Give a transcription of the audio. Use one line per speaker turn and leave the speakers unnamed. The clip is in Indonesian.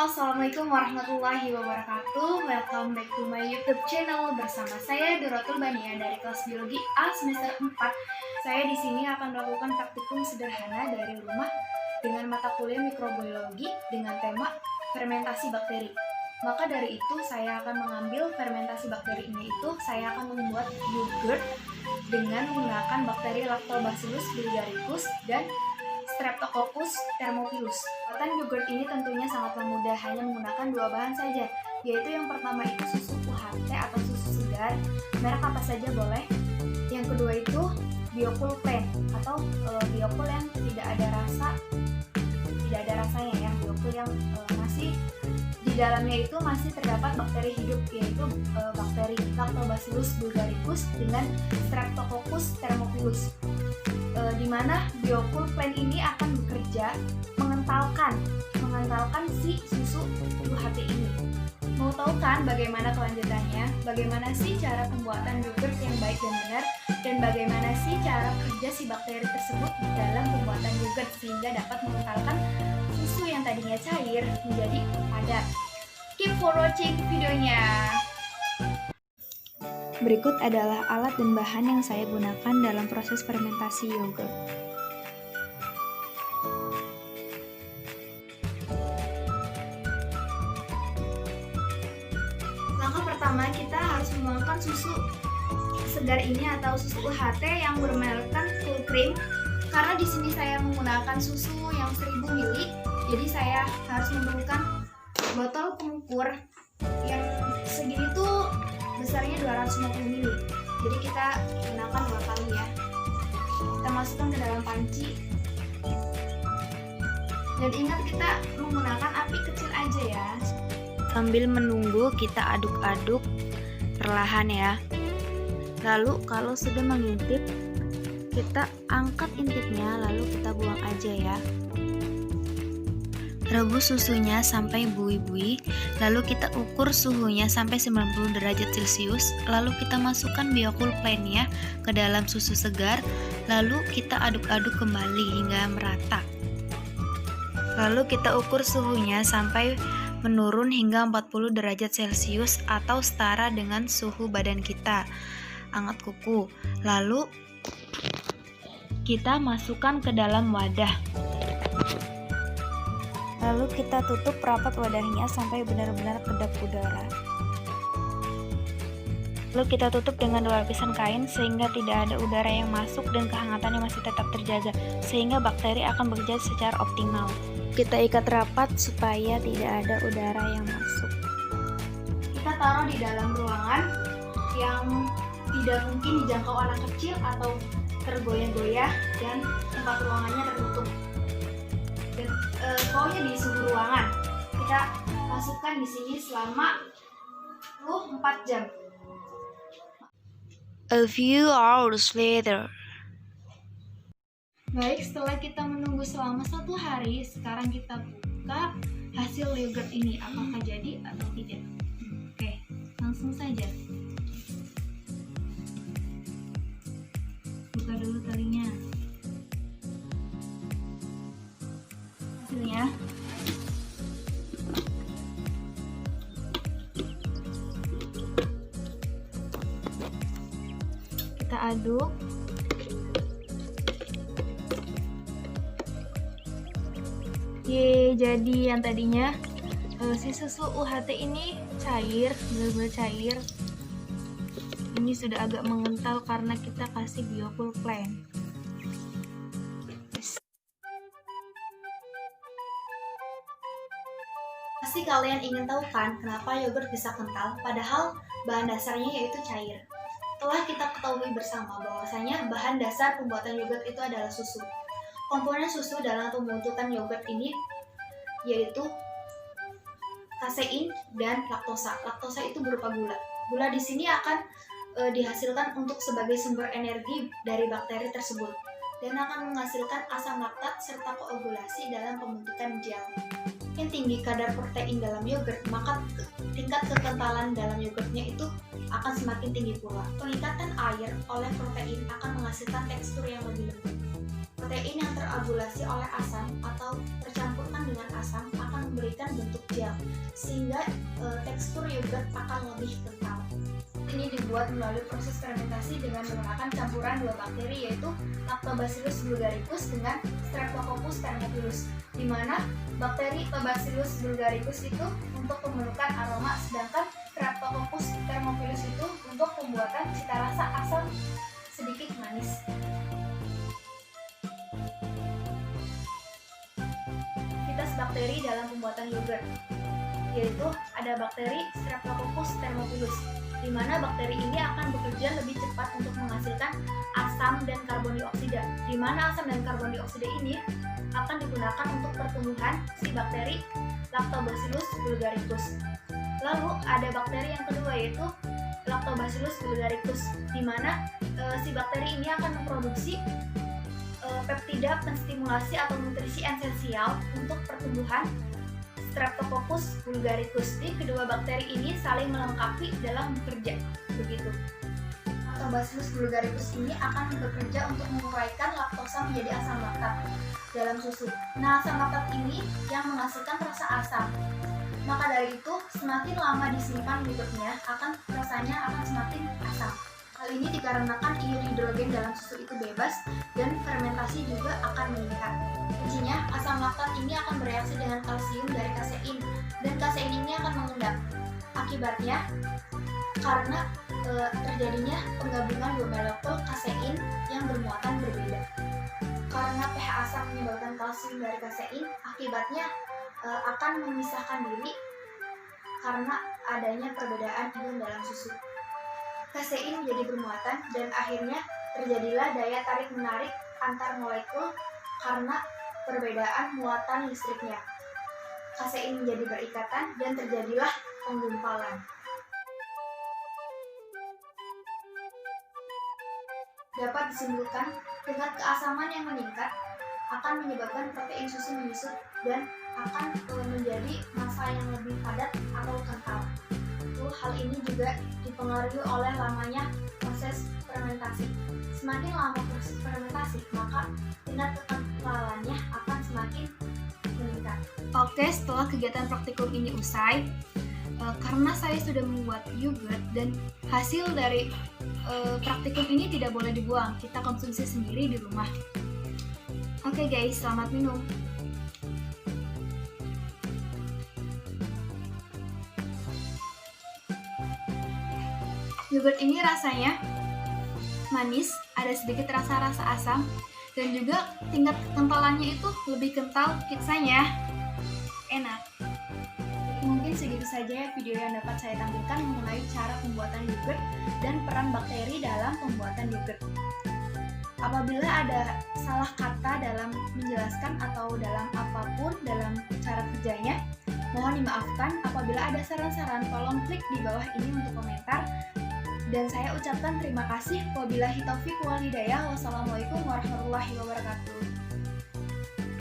Halo, Assalamualaikum warahmatullahi wabarakatuh. Welcome back to my YouTube channel bersama saya Dorotul Bania dari kelas biologi A semester 4. Saya di sini akan melakukan praktikum sederhana dari rumah dengan mata kuliah mikrobiologi dengan tema fermentasi bakteri. Maka dari itu saya akan mengambil fermentasi bakterinya itu saya akan membuat yogurt dengan menggunakan bakteri Lactobacillus bulgaricus dan Streptococcus thermophilus. Buatan yogurt ini tentunya sangatlah mudah, hanya menggunakan dua bahan saja, yaitu yang pertama itu susu UHT atau susu segar, merek apa saja boleh. Yang kedua itu Biocool plain atau Biocool yang tidak ada rasanya ya, Biocool yang masih di dalamnya itu masih terdapat bakteri hidup, yaitu bakteri Lactobacillus bulgaricus dengan Streptococcus thermophilus. Di mana Biocool plain ini akan bekerja mengentalkan si susu UHT ini. Mau tahu kan bagaimana kelanjutannya? Bagaimana sih cara pembuatan yogurt yang baik dan benar? Dan bagaimana sih cara kerja si bakteri tersebut dalam pembuatan yogurt sehingga dapat mengentalkan susu yang tadinya cair menjadi padat? Keep for watching videonya. Berikut adalah alat dan bahan yang saya gunakan dalam proses fermentasi yogurt. Langkah pertama, kita harus menuangkan susu segar ini atau susu UHT yang bermerekkan full cream. Karena di sini saya menggunakan susu yang 1000 ml, jadi saya harus memerlukan botol pengukur yang segini tuh besarnya 250 ml. Jadi kita gunakan 2 kali ya. Kita masukkan ke dalam panci. Dan ingat kita menggunakan api kecil aja ya. Sambil menunggu kita aduk-aduk perlahan ya. Lalu kalau sudah mengintip, kita angkat intipnya lalu kita buang aja ya. Rebus susunya sampai buih-buih, lalu kita ukur suhunya sampai 90 derajat Celcius, lalu kita masukkan Biocool plain-nya ke dalam susu segar, lalu kita aduk-aduk kembali hingga merata. Lalu kita ukur suhunya sampai menurun hingga 40 derajat Celcius atau setara dengan suhu badan kita. Angkat kuku, lalu kita masukkan ke dalam wadah. Lalu kita tutup rapat wadahnya sampai benar-benar kedap udara. Lalu kita tutup dengan 2 lapisan kain sehingga tidak ada udara yang masuk dan kehangatannya masih tetap terjaga, sehingga bakteri akan bekerja secara optimal. Kita ikat rapat supaya tidak ada udara yang masuk. Kita taruh di dalam ruangan yang tidak mungkin dijangkau anak kecil atau tergoyah-goyah dan tempat ruangannya tertutup. Dan pokoknya di suhu ruangan kita masukkan di sini selama 24 jam.
A few hours later.
Baik, setelah kita menunggu selama 1 hari, sekarang kita buka hasil yogurt ini, apakah jadi atau tidak. Oke, langsung saja buka dulu talinya. Hasilnya kita aduk. Jadi yang tadinya si susu UHT ini cair, benar-benar cair, ini sudah agak mengental karena kita kasih Biocool plain. Pasti kalian ingin tahu kan kenapa yogurt bisa kental padahal bahan dasarnya yaitu cair. Telah kita ketahui bersama bahwasanya bahan dasar pembuatan yogurt itu adalah susu. Komponen susu dalam pembentukan yogurt ini yaitu kasein dan laktosa. Laktosa itu berupa gula. Gula di sini akan dihasilkan untuk sebagai sumber energi dari bakteri tersebut dan akan menghasilkan asam laktat serta koagulasi dalam pembentukan gel. Semakin tinggi kadar protein dalam yogurt, maka tingkat kekentalan dalam yogurtnya itu akan semakin tinggi pula. Pengikatan air oleh protein akan menghasilkan tekstur yang lebih lembut. Protein yang teragulasi oleh asam atau tercampurkan dengan asam akan memberikan bentuk gel, sehingga tekstur yogurt akan lebih kental. Ini dibuat melalui proses fermentasi dengan menggunakan campuran dua bakteri, yaitu Lactobacillus bulgaricus dengan Streptococcus thermophilus, di mana bakteri Lactobacillus bulgaricus itu untuk pembentukan aroma, sedangkan Streptococcus thermophilus itu untuk pembuatan cita rasa asam sedikit manis. Aktivitas bakteri dalam pembuatan yogurt, yaitu ada bakteri Streptococcus thermophilus, di mana bakteri ini akan bekerja lebih cepat untuk menghasilkan asam dan karbon dioksida, di mana asam dan karbon dioksida ini akan digunakan untuk pertumbuhan si bakteri Lactobacillus bulgaricus. Lalu ada bakteri yang kedua, yaitu Lactobacillus bulgaricus, di mana si bakteri ini akan memproduksi peptida penstimulasi atau nutrisi esensial untuk pertumbuhan Streptococcus bulgaricus. Jadi kedua bakteri ini saling melengkapi dalam bekerja. Begitu. Lactobacillus bulgaricus ini akan bekerja untuk menguraikan laktosa menjadi asam laktat dalam susu. Nah, asam laktat ini yang menghasilkan rasa asam. Maka dari itu, semakin lama disimpan yogurtnya, rasanya akan semakin asam. Hal ini dikarenakan ion hidrogen dalam susu itu bebas dan fermentasi juga akan meningkat. Kuncinya, asam laktat ini akan bereaksi dengan kalsium dari kasein, dan kasein ini akan mengendap. Akibatnya, karena terjadinya penggabungan dua molekul kasein yang bermuatan berbeda. Karena pH asam menyebabkan kalsium dari kasein, akibatnya akan memisahkan diri karena adanya perbedaan ion dalam susu. Kasein menjadi bermuatan dan akhirnya terjadilah daya tarik-menarik antar molekul karena perbedaan muatan listriknya. Kasein menjadi berikatan dan terjadilah penggumpalan. Dapat disimpulkan, dengan keasaman yang meningkat akan menyebabkan protein susu menyusut dan akan menjadi massa yang lebih padat atau kental. Hal ini juga dipengaruhi oleh lamanya proses fermentasi. Semakin lama proses fermentasi, maka tingkat kekentalannya akan semakin meningkat. Oke, setelah kegiatan praktikum ini usai, karena saya sudah membuat yogurt dan hasil dari praktikum ini tidak boleh dibuang, kita konsumsi sendiri di rumah. Oke guys, selamat minum. Yogurt ini rasanya manis, ada sedikit rasa-rasa asam, dan juga tingkat kentalannya itu lebih kental, kisahnya enak. Mungkin segitu saja video yang dapat saya tampilkan mengenai cara pembuatan yogurt dan peran bakteri dalam pembuatan yogurt. Apabila ada salah kata dalam menjelaskan atau dalam apapun dalam cara kerjanya, mohon dimaafkan. Apabila ada saran-saran, tolong klik di bawah ini untuk komentar. Dan saya ucapkan terima kasih. Wabillahi taufiq wal hidayah. Wassalamualaikum warahmatullahi wabarakatuh.